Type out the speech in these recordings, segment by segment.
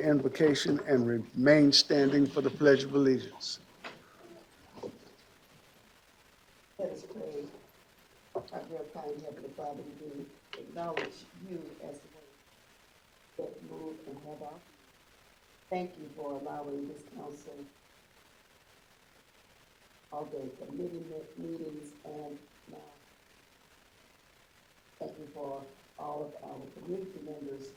invocation and remain standing for the Pledge of Allegiance. Let us pray. Our dear kind Heavenly Father, we do acknowledge you as the one that move and have our. Thank you for allowing this council all day committee meetings and now. Thank you for all of our community members.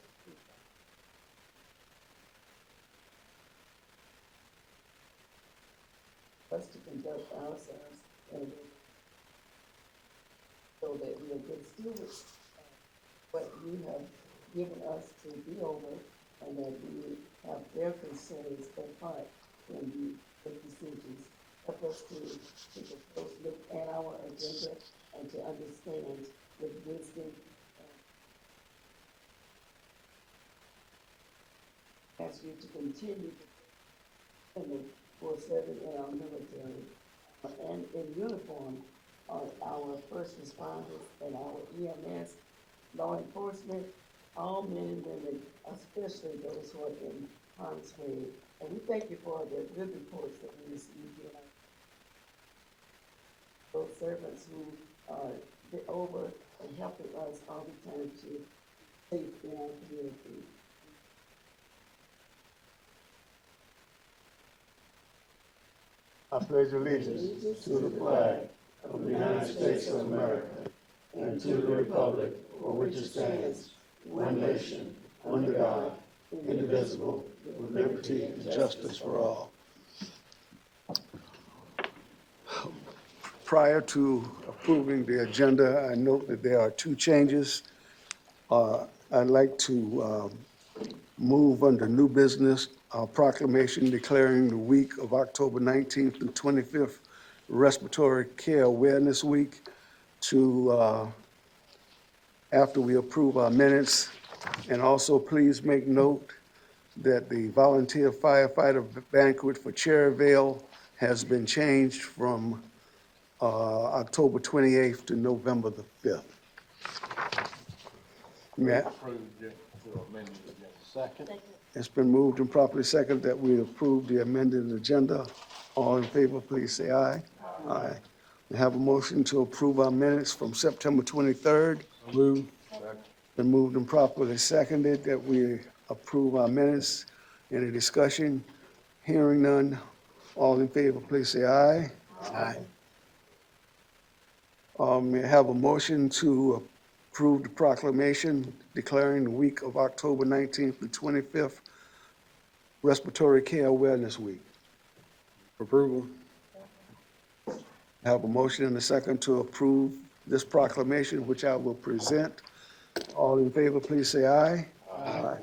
Us to conduct ourselves in a way so that we are good stewards of what you have given us to be over, and that we have their concerns at heart when we make decisions. Help us to take a close look at our agenda and to understand with wisdom. Ask you to continue for serving in our military and in uniform are our first responders and our EMS, law enforcement, all men and women, especially those who are in harm's way. And we thank you for the good reports that we receive here. Those servants who are over and helping us all the time to safe in our community. I pledge allegiance to the flag of the United States of America and to the republic for which it stands, one nation, under God, indivisible, with liberty and justice for all. Prior to approving the agenda, I note that there are two changes. I'd like to move under new business, proclamation declaring the week of October 19th through 25th Respiratory Care Awareness Week to after we approve our minutes. And also please make note that the volunteer firefighter banquet for Cherryvale has been changed from October 28th to November the 5th. Matt? Second. It's been moved and properly seconded that we approve the amended agenda. All in favor, please say aye. Aye. We have a motion to approve our minutes from September 23rd. Move. Been moved and properly seconded that we approve our minutes. Any discussion? Hearing none. All in favor, please say aye. Aye. May I have a motion to approve the proclamation declaring the week of October 19th to 25th Respiratory Care Awareness Week. Approval. I have a motion and a second to approve this proclamation, which I will present. All in favor, please say aye. Aye.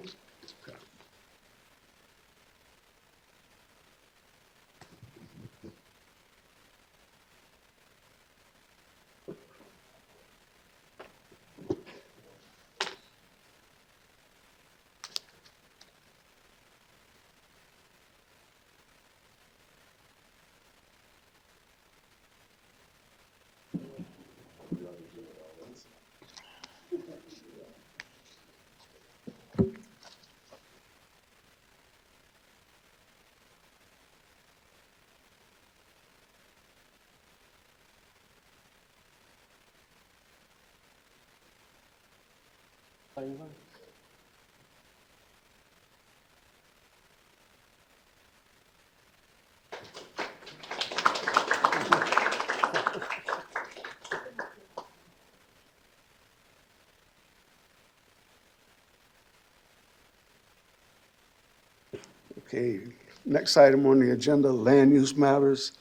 Okay, next item on the agenda, land use matters,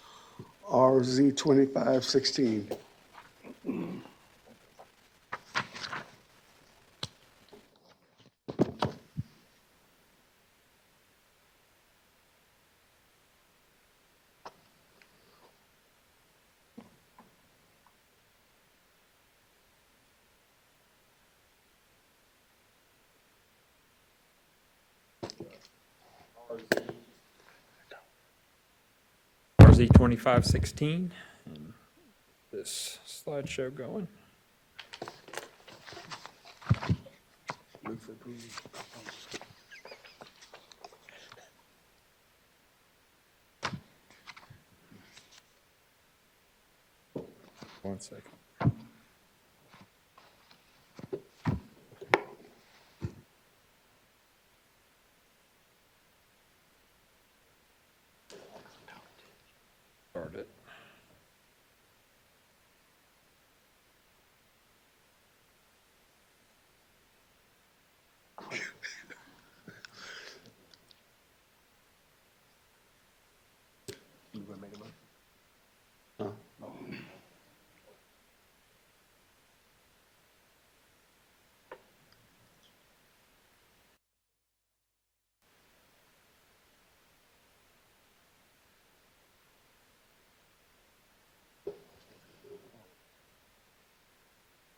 RZ 2516. RZ 2516, and this slideshow going. Move for approval. 1 second. Start it.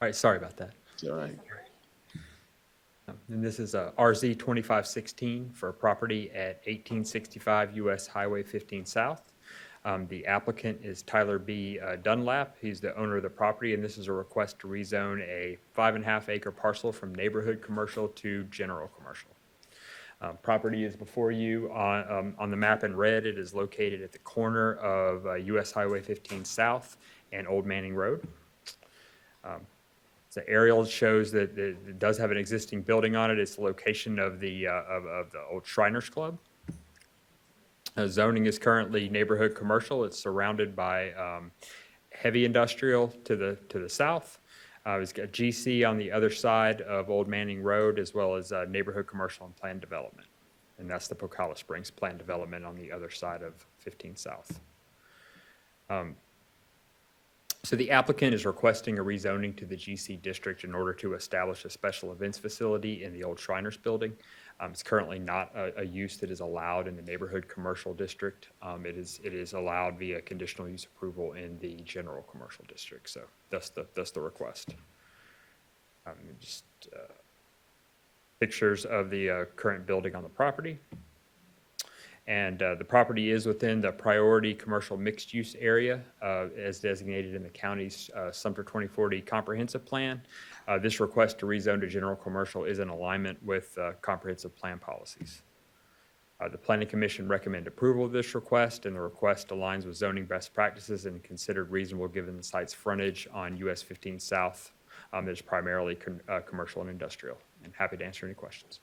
All right, sorry about that. All right. And this is RZ 2516 for a property at 1865 US Highway 15 South. The applicant is Tyler B. Dunlap. He's the owner of the property, and this is a request to rezone a 5.5 acre parcel from neighborhood commercial to general commercial. Property is before you on the map in red. It is located at the corner of US Highway 15 South and Old Manning Road. The aerial shows that it does have an existing building on it. It's the location of the old Shriners Club. Zoning is currently neighborhood commercial. It's surrounded by heavy industrial to the south. It's got GC on the other side of Old Manning Road, as well as neighborhood commercial and planned development. And that's the Pocalla Springs planned development on the other side of 15 South. So the applicant is requesting a rezoning to the GC district in order to establish a special events facility in the old Shriners building. It's currently not a use that is allowed in the neighborhood commercial district. It is allowed via conditional use approval in the general commercial district. So that's the request. Just pictures of the current building on the property. And the property is within the priority commercial mixed-use area as designated in the county's Sumter 2040 comprehensive plan. This request to rezone to general commercial is in alignment with comprehensive plan policies. The Planning Commission recommend approval of this request, and the request aligns with zoning best practices and considered reasonable given the site's frontage on US 15 South that is primarily commercial and industrial. And happy to answer any questions.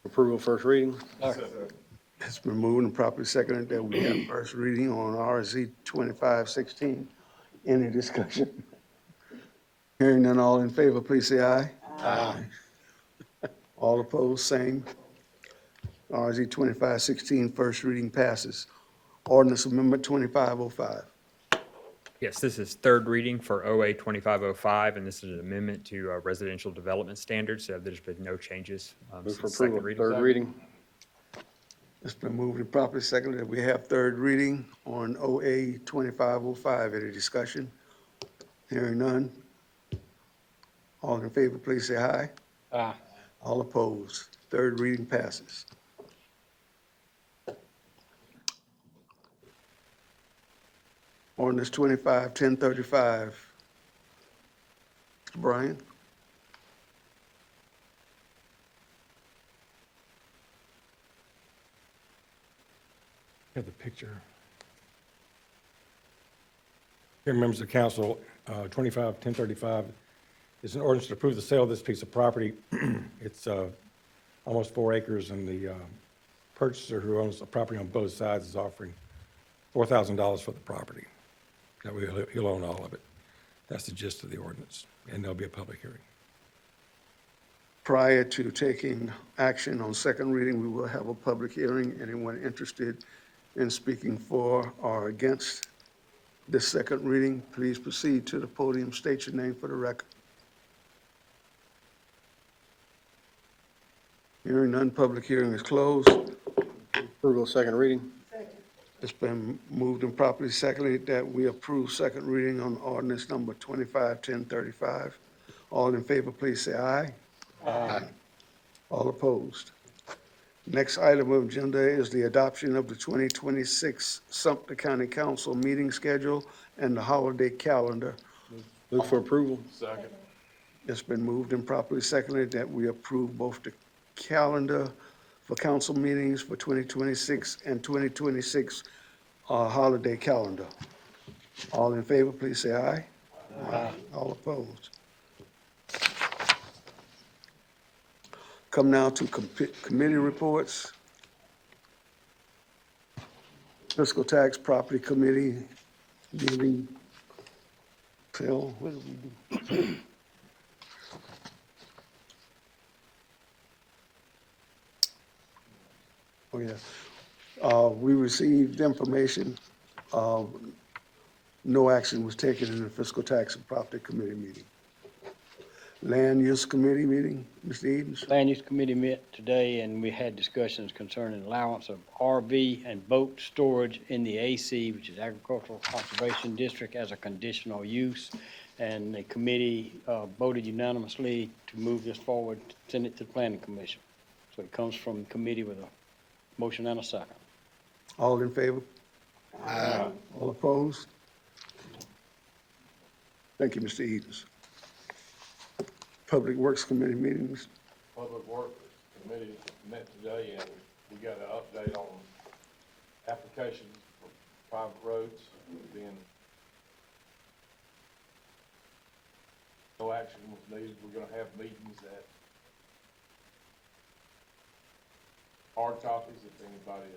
Approval first reading? It's been moved and properly seconded that we have first reading on RZ 2516. Any discussion? Hearing none, all in favor, please say aye. Aye. All opposed, same. RZ 2516, first reading passes. Ordinance Amendment 2505. Yes, this is third reading for OA 2505, and this is an amendment to residential development standards. There's been no changes Move for since second approval, reading. third reading? It's been moved and properly seconded that we have third reading on OA 2505. Any discussion? Hearing none. All in favor, please say aye. Aye. All opposed. Third reading passes. Ordinance 251035. Mr. Bryan? Have the picture. Here, members of the council, 251035 is an ordinance to approve the sale of this piece of property. It's almost 4 acres, and the purchaser who owns the property on both sides is offering $4,000 for the property. That way he'll own all of it. That's the gist of the ordinance, and there'll be a public hearing. Prior to taking action on second reading, we will have a public hearing. Anyone interested in speaking for or against this second reading, please proceed to the podium. State your name for the record. Hearing none, public hearing is closed. Approval, second reading? It's been moved and properly seconded that we approve second reading on ordinance number 251035. All in favor, please say aye. Aye. All opposed. Next item of agenda is the adoption of the 2026 Sumter County Council meeting schedule and the holiday calendar. Move for approval? It's been moved and properly seconded that we approve both the calendar for council meetings for 2026 and 2026 holiday calendar. All in favor, please say aye. All opposed? Come now to committee reports. Fiscal Tax Property Committee meeting. Phil, what did we do? Oh, yeah. We received information. No action was taken in the Fiscal Tax and Property Committee meeting. Land Use Committee meeting, Mr. Edens? Land Use Committee met today, and we had discussions concerning allowance of RV and boat storage in the AC, which is Agricultural Conservation District, as a conditional use. And the committee voted unanimously to move this forward, send it to the Planning Commission. So it comes from committee with a motion and a second. All in favor? Aye. All opposed? Thank you, Mr. Edens. Public Works Committee meetings. Public Works Committee met today, and we got an update on applications for private roads. Then no action was needed. We're gonna have meetings at hard copies if anybody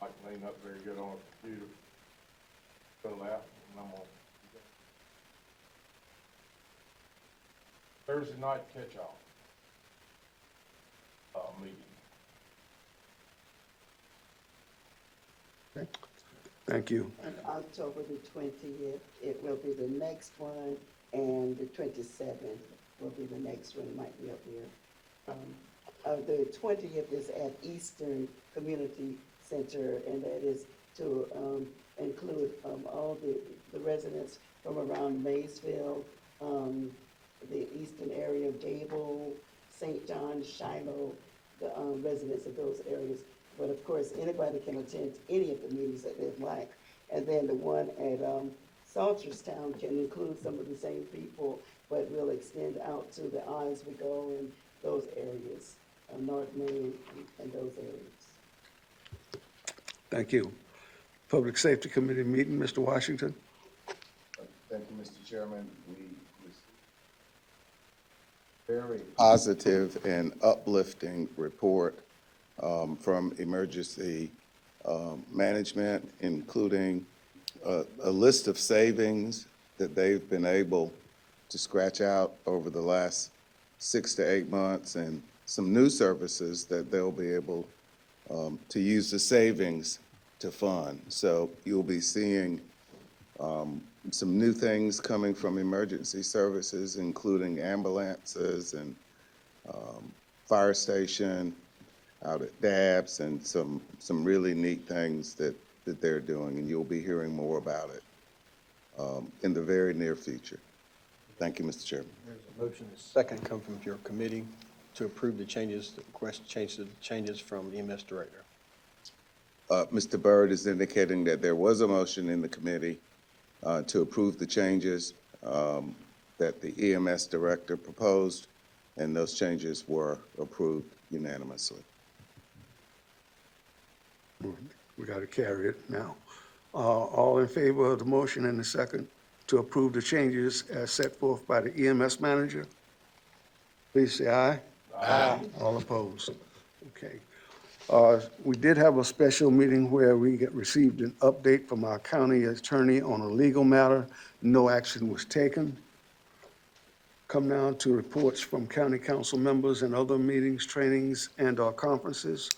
like clean up very good on a computer. Fill it out, and I'm on. Thursday night catch-all meeting. Okay. Thank you. On October the 20th, it will be the next one, and the 27th will be the next one. It might be up here. The 20th is at Eastern Community Center, and that is to include all the residents from around Maysville, the eastern area of Gable, St. John, Shiloh, the residents of those areas. But of course, anybody can attend any of the meetings that they'd like. And then the one at Salterstown can include some of the same people, but will extend out to the Eyes We Go in those areas, North Main and those areas. Thank you. Public Safety Committee meeting, Mr. Washington. Thank you, Mr. Chairman. We received a very positive and uplifting report from emergency management, including a list of savings that they've been able to scratch out over the last 6 to 8 months, and some new services that they'll be able to use the savings to fund. So you'll be seeing some new things coming from emergency services, including ambulances and fire station out at Dabbs, and some really neat things that they're doing, and you'll be hearing more about it in the very near future. Thank you, Mr. Chairman. There's a motion, a second come from your committee to approve the changes, the request changes from the EMS director. Mr. Byrd is indicating that there was a motion in the committee to approve the changes that the EMS director proposed, and those changes were approved unanimously. We got to carry it now. All in favor of the motion and the second to approve the changes as set forth by the EMS manager? Please say aye. Aye. All opposed? Okay. We did have a special meeting where we received an update from our county attorney on a legal matter. No action was taken. Come now to reports from county council members and other meetings, trainings, and/or conferences.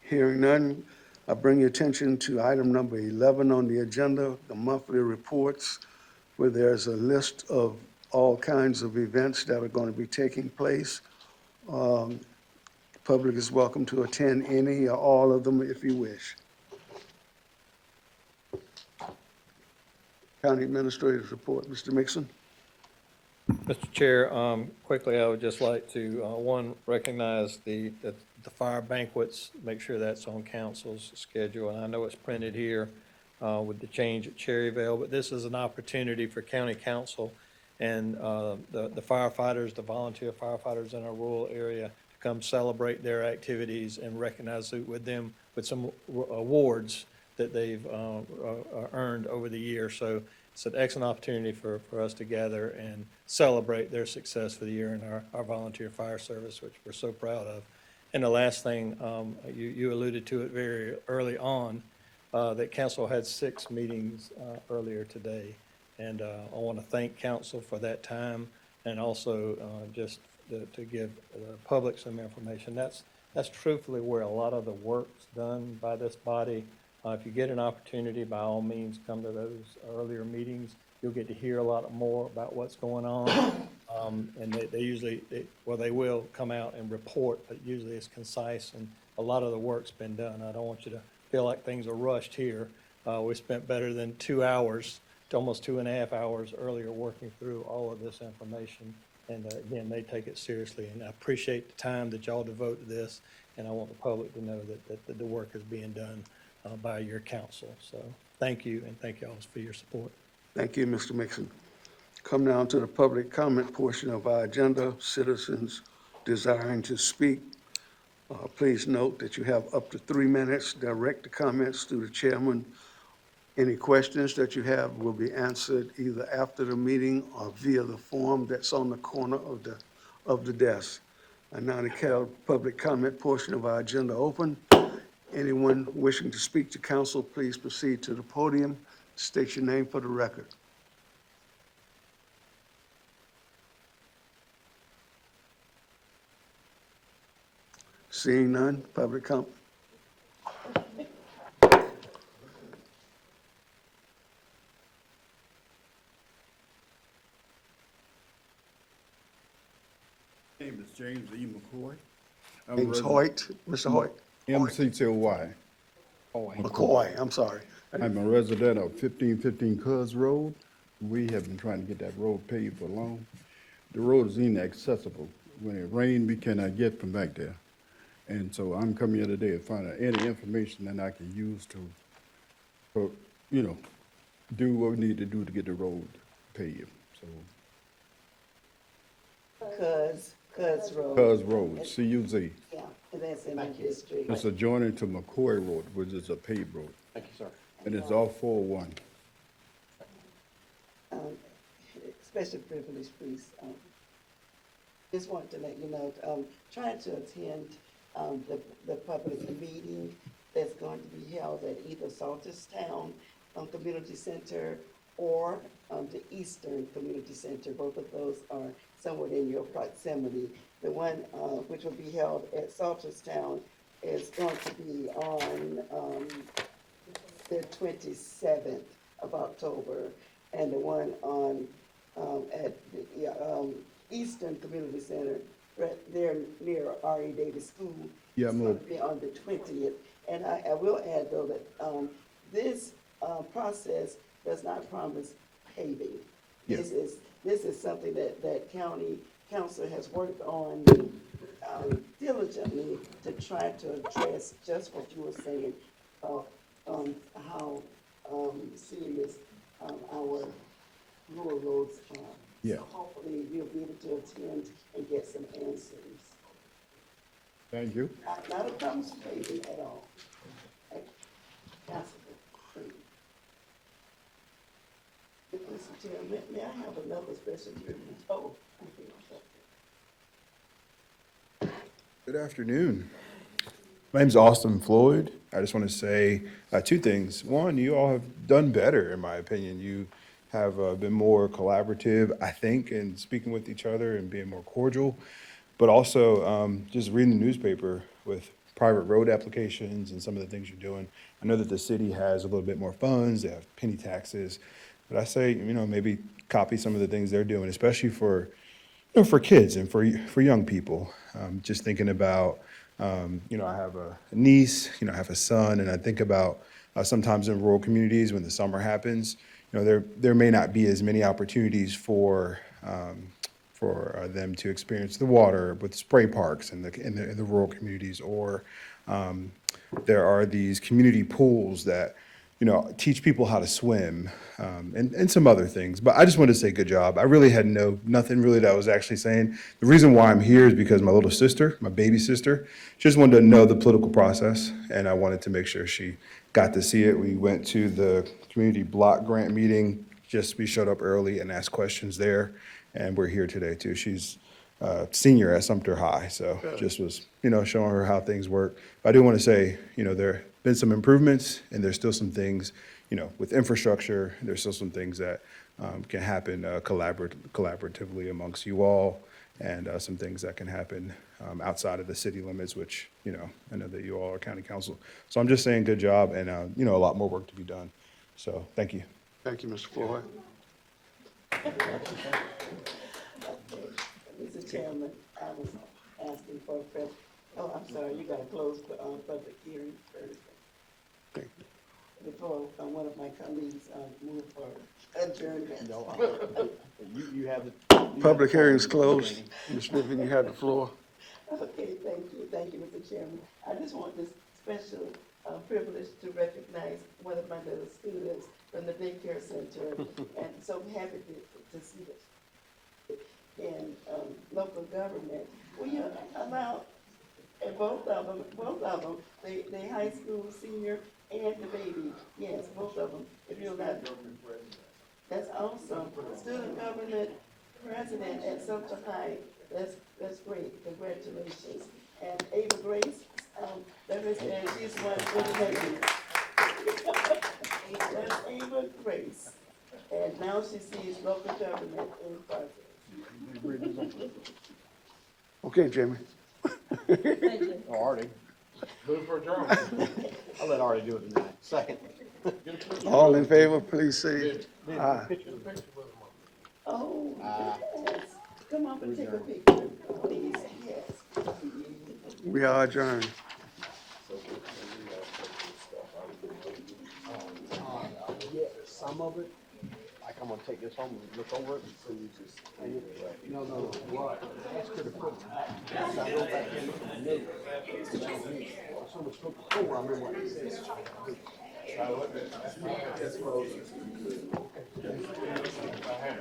Hearing none, I bring your attention to item number 11 on the agenda, the monthly reports, where there's a list of all kinds of events that are going to be taking place. Public is welcome to attend any or all of them if you wish. County Administrator's report, Mr. Mixon. Mr. Chair, quickly, I would just like to, one, recognize the fire banquets, make sure that's on council's schedule. And I know it's printed here with the change at Cherryvale, but this is an opportunity for county council and the firefighters, the volunteer firefighters in our rural area to come celebrate their activities and recognize with them with some awards that they've earned over the year. So it's an excellent opportunity for us to gather and celebrate their success for the year in our volunteer fire service, which we're so proud of. And the last thing, you alluded to it very early on, that council had 6 meetings earlier today. And I want to thank council for that time, and also just to give the public some information. That's truthfully where a lot of the work's done by this body. If you get an opportunity, by all means, come to those earlier meetings. You'll get to hear a lot more about what's going on. And they usually, they will come out and report, but usually it's concise, and a lot of the work's been done. I don't want you to feel like things are rushed here. We spent better than 2 hours, to almost 2.5 hours earlier working through all of this information. And again, they take it seriously, and I appreciate the time that y'all devote to this, and I want the public to know that the work is being done by your council. So thank you, and thank y'all for your support. Thank you, Mr. Mixon. Come now to the public comment portion of our agenda. Citizens desiring to speak, please note that you have up to 3 minutes. Direct the comments to the chairman. Any questions that you have will be answered either after the meeting or via the form that's on the corner of the desk. I now declare the public comment portion of our agenda open. Anyone wishing to speak to council, please proceed to the podium. State your name for the record. Seeing none, public comment. My name is James E. McCoy. James Hoyt, Mr. Hoyt. MCTY. McCoy, I'm sorry. I'm a resident of 1515 Cuz Road. We have been trying to get that road paved for long. The road is inaccessible. When it rains, we cannot get from back there. And so I'm coming here today to find out any information that I can use to, do what we need to do to get the road paved. So, Cuz Road. Cuz Road, C-U-Z. Yeah, and that's in my district. It's adjoining to McCoy Road, which is a paved road. Thank you, sir. And it's all 401. Special privilege, please. Just wanted to let you know, trying to attend the public meeting that's going to be held at either Salterstown Community Center or the Eastern Community Center. Both of those are somewhat in your proximity. The one which will be held at Salterstown is going to be on the 27th of October, and the one on at the Eastern Community Center, right there near R.E. Davis School. Yeah, is I'm going to be on the 20th. And I will add, though, that this process does not promise paving. Yeah. This is something that county council has worked on diligently to try to address just what you were saying, how serious our rural roads are. Yeah. So hopefully you'll be able to attend and get some answers. Thank you. Not a promise of paving at all. Possible. Mr. Chairman, may I have another special treatment? Oh, I think I'm sorry. Good afternoon. My name's Austin Floyd. I just want to say 2 things. One, you all have done better, in my opinion. You have been more collaborative, I think, in speaking with each other and being more cordial, but also just reading the newspaper with private road applications and some of the things you're doing. I know that the city has a little bit more funds, they have penny taxes, but I say, maybe copy some of the things they're doing, especially for kids and for young people. Just thinking about, I have a niece, I have a son, and I think about sometimes in rural communities when the summer happens, there may not be as many opportunities for them to experience the water with spray parks in the rural communities, or there are these community pools that teach people how to swim, and some other things. But I just wanted to say good job. I really had nothing really that I was actually saying. The reason why I'm here is because my little sister, my baby sister, she just wanted to know the political process, and I wanted to make sure she got to see it. We went to the community block grant meeting. We showed up early and asked questions there, and we're here today too. She's senior at Sumter High, so just was, showing her how things work. But I do want to say, there have been some improvements, and there's still some things, with infrastructure, there's still some things that can happen collaboratively amongst you all, and some things that can happen outside of the city limits, which, I know that you all are county council. So I'm just saying good job, and, a lot more work to be done. So thank you. Thank you, Mr. Floyd. Mr. Chairman, I was asking for I'm sorry, you gotta close the, public hearing first. Thank Before, one of my colleagues, moved for adjournment. You have the. Public hearing's closed. Ms. Vivian, you have the floor. Okay, thank you, Mr. Chairman. I just want this special, privilege to recognize one of my little students from the daycare center, and so happy to see this in, local government. We allow, and both of them, the high school senior and the baby, yes, both of them. If you're not, that's awesome. Student government president at Sumter High, that's great, congratulations. And Ava Grace, and she's one for the lady. That's Ava Grace. And now she sees local government in progress. Okay, Jimmy. Artie. Move for adjournment. I'll let Artie do it tonight. Second. All in favor, please say aye. Oh, yes. Come up and take a picture, please, yes. We are adjourned. Yeah, some of it, like I'm gonna take this home and look over it and see you just. No, what? Ask her to put. I go back in and look at the notes. Someone spoke before, I remember what he said. I had